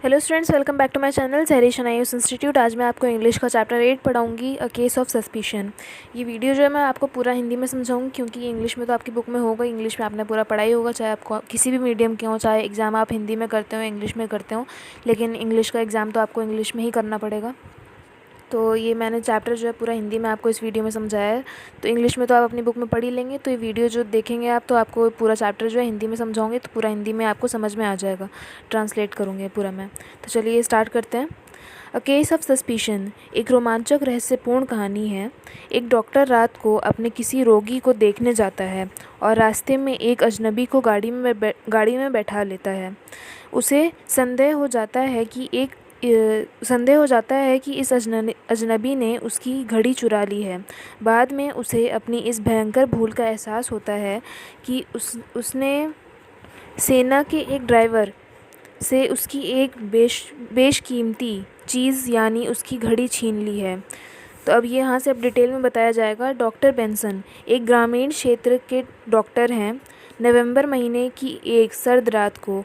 Hello students, welcome back to my channel सहरीशन Ayush institute. आज मैं आपको इंग्लिश का चैप्टर 8 पढ़ाऊंगी, अ केस ऑफ सस्पिशन। ये वीडियो जो है मैं आपको पूरा हिंदी में समझाऊंगी, क्योंकि इंग्लिश में तो आपकी बुक में होगा, इंग्लिश में आपने पूरा पढ़ाई होगा, चाहे आपको किसी भी मीडियम के हो, चाहे एग्ज़ाम आप हिंदी में करते हो इंग्लिश में करते हो, लेकिन इंग्लिश का एग्ज़ाम तो आपको इंग्लिश में ही करना पड़ेगा। तो ये मैंने चैप्टर जो है पूरा हिंदी में आपको इस वीडियो में समझाया है। तो इंग्लिश में तो आप अपनी बुक में पढ़ ही लेंगे, तो ये वीडियो जो देखेंगे आप, तो आपको पूरा चैप्टर जो है हिंदी में समझाऊंगे, तो पूरा हिंदी में आपको समझ में आ जाएगा। ट्रांसलेट करूँगी पूरा मैं। तो चलिए स्टार्ट करते हैं। अ केस ऑफ सस्पिशन एक रोमांचक रहस्यपूर्ण कहानी है। एक डॉक्टर रात को अपने किसी रोगी को देखने जाता है और रास्ते में एक अजनबी को गाड़ी में बैठा लेता है। उसे संदेह हो जाता है कि इस अजनबी ने उसकी घड़ी चुरा ली है। बाद में उसे अपनी इस भयंकर भूल का एहसास होता है कि उसने सेना के एक ड्राइवर से उसकी एक बेशकीमती चीज़ यानी उसकी घड़ी छीन ली है। तो अब यहाँ से अब डिटेल में बताया जाएगा। डॉक्टर बेंसन एक ग्रामीण क्षेत्र के डॉक्टर हैं। नवंबर महीने की एक सर्द रात को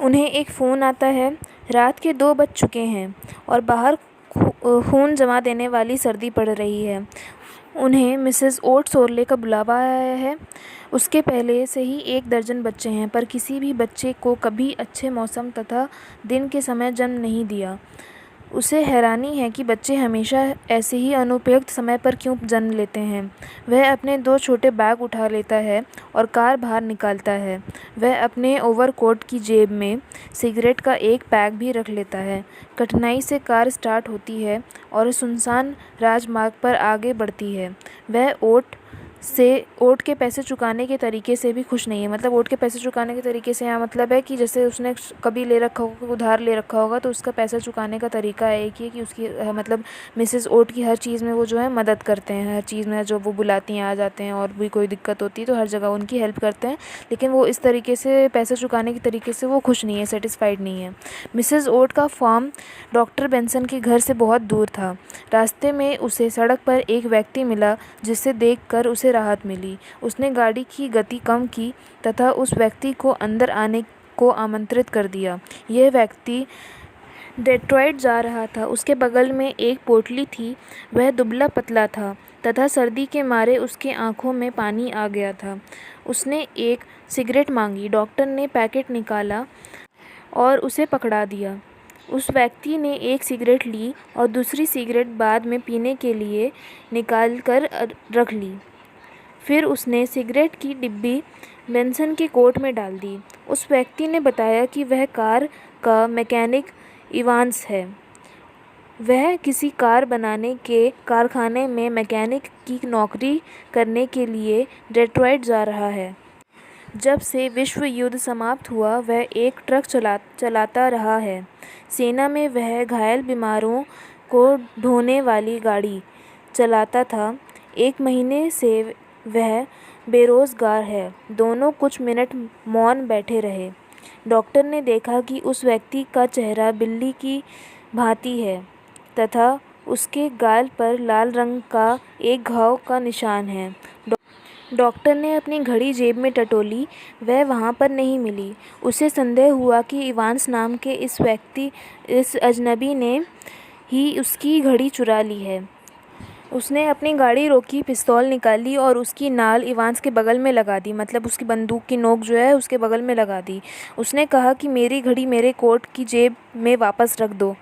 उन्हें एक फ़ोन आता है। रात के 2 बज चुके हैं और बाहर खून जमा देने वाली सर्दी पड़ रही है। उन्हें मिसेस ओट सोरले का बुलावा आया है। उसके पहले से ही 1 दर्जन बच्चे हैं, पर किसी भी बच्चे को कभी अच्छे मौसम तथा दिन के समय जन्म नहीं दिया। उसे हैरानी है कि बच्चे हमेशा ऐसे ही अनुपयुक्त समय पर क्यों जन्म लेते हैं। वह अपने 2 छोटे बैग उठा लेता है और कार बाहर निकालता है। वह अपने ओवरकोट की जेब में सिगरेट का एक पैक भी रख लेता है। कठिनाई से कार स्टार्ट होती है और सुनसान राजमार्ग पर आगे बढ़ती है। वह ओट के पैसे चुकाने के तरीके से भी खुश नहीं है। मतलब ओट के पैसे चुकाने के तरीके से यहाँ मतलब है कि जैसे उसने कभी ले रखा होगा, उधार ले रखा होगा, तो उसका पैसा चुकाने का तरीका है एक ही कि उसकी मतलब मिसेस ओट की हर चीज़ में वो जो है मदद करते हैं। हर चीज़ में जो वो बुलाती हैं आ जाते हैं, और भी कोई दिक्कत होती है तो हर जगह उनकी हेल्प करते हैं। लेकिन वो इस तरीके से पैसा चुकाने के तरीके से वो खुश नहीं है, सेटिस्फाइड नहीं है। मिसेस ओट का फार्म डॉक्टर बेंसन के घर से बहुत दूर था। रास्ते में उसे सड़क पर एक व्यक्ति मिला जिसे देखकर उसे राहत मिली। उसने गाड़ी की गति कम की तथा उस व्यक्ति को अंदर आने को आमंत्रित कर दिया। यह व्यक्ति डेट्रॉइट जा रहा था। उसके बगल में एक पोटली थी। वह दुबला पतला था तथा सर्दी के मारे उसके आंखों में पानी आ गया था। उसने एक सिगरेट मांगी। डॉक्टर ने पैकेट निकाला और उसे पकड़ा दिया। उस व्यक्ति ने एक सिगरेट ली और दूसरी सिगरेट बाद में पीने के लिए निकाल कर रख ली। फिर उसने सिगरेट की डिब्बी बेंसन के कोट में डाल दी। उस व्यक्ति ने बताया कि वह कार का मैकेनिक इवांस है। वह किसी कार बनाने के कारखाने में मैकेनिक की नौकरी करने के लिए डेट्रॉइट जा रहा है। जब से विश्व युद्ध समाप्त हुआ वह एक ट्रक चलाता रहा है। सेना में वह घायल बीमारों को ढोने वाली गाड़ी चलाता था। 1 महीने से वह बेरोज़गार है। दोनों कुछ मिनट मौन बैठे रहे। डॉक्टर ने देखा कि उस व्यक्ति का चेहरा बिल्ली की भांति है तथा उसके गाल पर लाल रंग का एक घाव का निशान है। डॉक्टर ने अपनी घड़ी जेब में टटोली। वह वहाँ पर नहीं मिली। उसे संदेह हुआ कि इवांस नाम के इस अजनबी ने ही उसकी घड़ी चुरा ली है। उसने अपनी गाड़ी रोकी, पिस्तौल निकाली और उसकी नाल इवांस के बगल में लगा दी। मतलब उसकी बंदूक की नोक जो है उसके बगल में लगा दी। उसने कहा कि मेरी घड़ी मेरे कोट की जेब में वापस रख दो।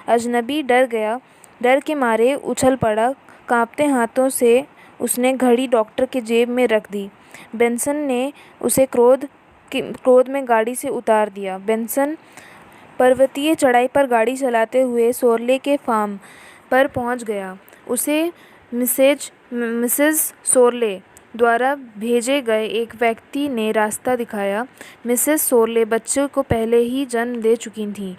अजनबी डर गया। डर के मारे उछल पड़ा। कांपते हाथों से उसने घड़ी डॉक्टर के जेब में रख दी। बेंसन ने उसे क्रोध में गाड़ी से उतार दिया। बेंसन पर्वतीय चढ़ाई पर गाड़ी चलाते हुए सोरले के फार्म पर पहुंच गया। उसे मिसेस सोरले द्वारा भेजे गए एक व्यक्ति ने रास्ता दिखाया। मिसेस सोरले बच्चे को पहले ही जन्म दे चुकी थीं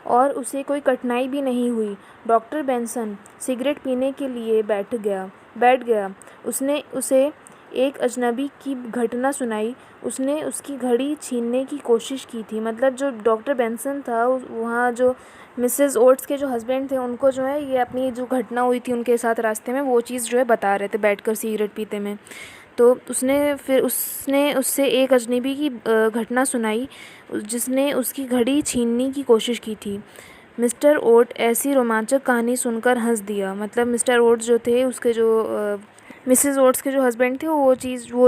और उसे कोई कठिनाई भी नहीं हुई। डॉक्टर बेंसन सिगरेट पीने के लिए बैठ गया। उसने उसे एक अजनबी की घटना सुनाई। उसने उसकी घड़ी छीनने की कोशिश की थी। मतलब जो डॉक्टर बेंसन था, वहाँ जो मिसेस ओट्स के जो हस्बैंड थे, उनको जो है ये अपनी जो घटना हुई थी उनके साथ रास्ते में, वो चीज़ जो है बता रहे थे बैठकर सिगरेट पीते में। तो उसने उससे एक अजनबी की घटना सुनाई जिसने उसकी घड़ी छीनने की कोशिश की थी। मिस्टर ओट ऐसी रोमांचक कहानी सुनकर हंस दिया। मतलब मिस्टर ओट जो थे, उसके जो मिसेस ओट्स के जो हस्बैंड थे, वो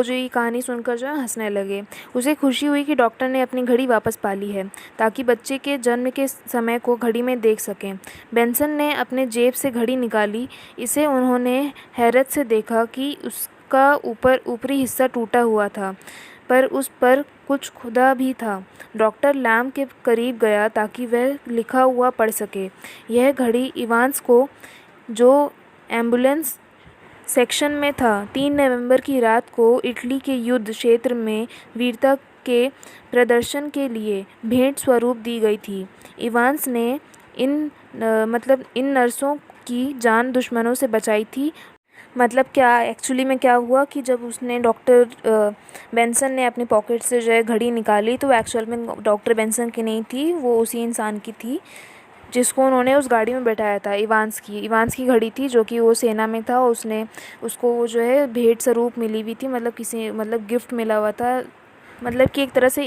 जो ये कहानी सुनकर जो है हंसने लगे। उसे खुशी हुई कि डॉक्टर ने अपनी घड़ी वापस पा ली है ताकि बच्चे के जन्म के समय को घड़ी में देख सकें। बेंसन ने अपने जेब से घड़ी निकाली। इसे उन्होंने हैरत से देखा कि उसका ऊपरी हिस्सा टूटा हुआ था, पर उस पर कुछ खुदा भी था। डॉक्टर लैम्ब के करीब गया ताकि वह लिखा हुआ पढ़ सके। यह घड़ी इवांस को, जो एम्बुलेंस सेक्शन में था, 3 नवंबर की रात को इटली के युद्ध क्षेत्र में वीरता के प्रदर्शन के लिए भेंट स्वरूप दी गई थी। इवांस ने इन नर्सों की जान दुश्मनों से बचाई थी। मतलब क्या एक्चुअली में क्या हुआ कि जब उसने डॉक्टर बेंसन ने अपनी पॉकेट से जो है घड़ी निकाली, तो एक्चुअल में डॉक्टर बेंसन की नहीं थी, वो उसी इंसान की थी जिसको उन्होंने उस गाड़ी में बैठाया था। इवांस की घड़ी थी, जो कि वो सेना में था। और उसको वो जो है भेंट स्वरूप मिली हुई थी, मतलब गिफ्ट मिला हुआ था। मतलब कि एक तरह से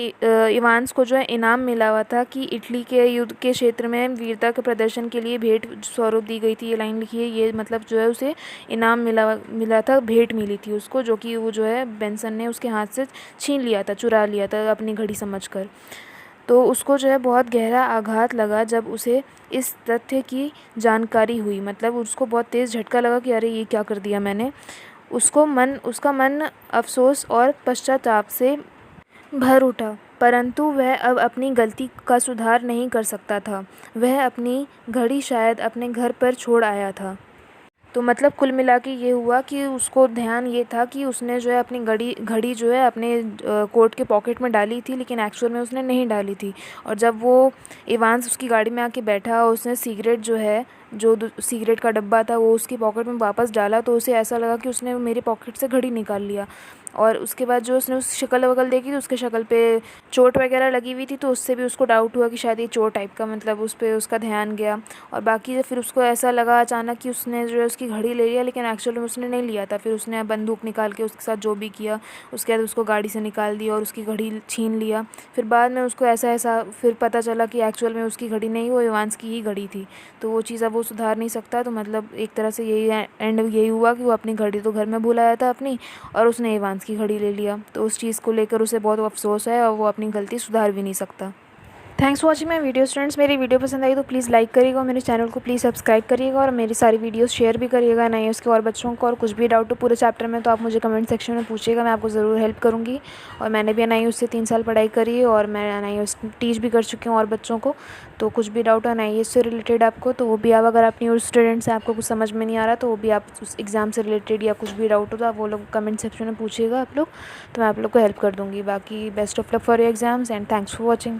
इवांस को जो है इनाम मिला हुआ था कि इटली के युद्ध के क्षेत्र में वीरता के प्रदर्शन के लिए भेंट स्वरूप दी गई थी। ये लाइन लिखी है, ये मतलब जो है उसे इनाम मिला था, भेंट मिली थी उसको, जो कि वो जो है बेंसन ने उसके हाथ से छीन लिया था, चुरा लिया था अपनी घड़ी समझकर। तो उसको जो है बहुत गहरा आघात लगा जब उसे इस तथ्य की जानकारी हुई। मतलब उसको बहुत तेज़ झटका लगा कि अरे ये क्या कर दिया मैंने। उसका मन अफसोस और पश्चाताप से भर उठा, परंतु वह अब अपनी गलती का सुधार नहीं कर सकता था। वह अपनी घड़ी शायद अपने घर पर छोड़ आया था। तो मतलब कुल मिला के ये हुआ कि उसको ध्यान ये था कि उसने जो है अपनी घड़ी जो है अपने कोट के पॉकेट में डाली थी, लेकिन एक्चुअल में उसने नहीं डाली थी। और जब वो इवांस उसकी गाड़ी में आके बैठा और उसने सिगरेट जो है, सिगरेट का डब्बा था, वो उसकी पॉकेट में वापस डाला, तो उसे ऐसा लगा कि उसने मेरे पॉकेट से घड़ी निकाल लिया। और उसके बाद जो उसने उस शक्ल वगल देखी, तो उसके शक्ल पे चोट वगैरह लगी हुई थी, तो उससे भी उसको डाउट हुआ कि शायद ये चोट टाइप का, मतलब उस पर उसका ध्यान गया। और बाकी फिर उसको ऐसा लगा अचानक कि उसने जो है उसकी घड़ी ले लिया, लेकिन एक्चुअली में उसने नहीं लिया था। फिर उसने बंदूक निकाल के उसके साथ जो भी किया, उसके बाद उसको गाड़ी से निकाल दिया और उसकी घड़ी छीन लिया। फिर बाद में उसको ऐसा फिर पता चला कि एक्चुअल में उसकी घड़ी नहीं, वो इवांस की ही घड़ी थी। तो वो चीज़ अब वो सुधार नहीं सकता। तो मतलब एक तरह से यही एंड यही हुआ कि वो अपनी घड़ी तो घर में भूल आया था अपनी, और उसने इवांस की घड़ी ले लिया। तो उस चीज़ को लेकर उसे बहुत अफसोस है और वो अपनी गलती सुधार भी नहीं सकता। Thanks for watching my video students. मेरी वीडियो पसंद आई तो प्लीज़ लाइक करिएगा और मेरे चैनल को प्लीज़ सब्सक्राइब करिएगा और मेरी सारी वीडियोस शेयर भी करिएगा नए उसके और बच्चों को। और कुछ भी डाउट हो पूरे चैप्टर में तो आप मुझे कमेंट सेक्शन में पूछिएगा, मैं आपको ज़रूर हेल्प करूँगी। और मैंने भी NIUS से 3 साल पढ़ाई करी है और मैं NIUS टीच भी कर चुकी हूँ और बच्चों को। तो कुछ भी डाउट है NIUS से रिलेटेड आपको, तो वो भी आप, अगर आप न्यू स्टूडेंट्स हैं, आपको कुछ समझ में नहीं आ रहा, तो वो भी आप उस एग्ज़ाम से रिलेटेड या कुछ भी डाउट हो तो आप वो लोग कमेंट सेक्शन में पूछिएगा आप लोग, तो मैं आप लोग को हेल्प कर दूँगी। बाकी best of luck for your exams and thanks for watching.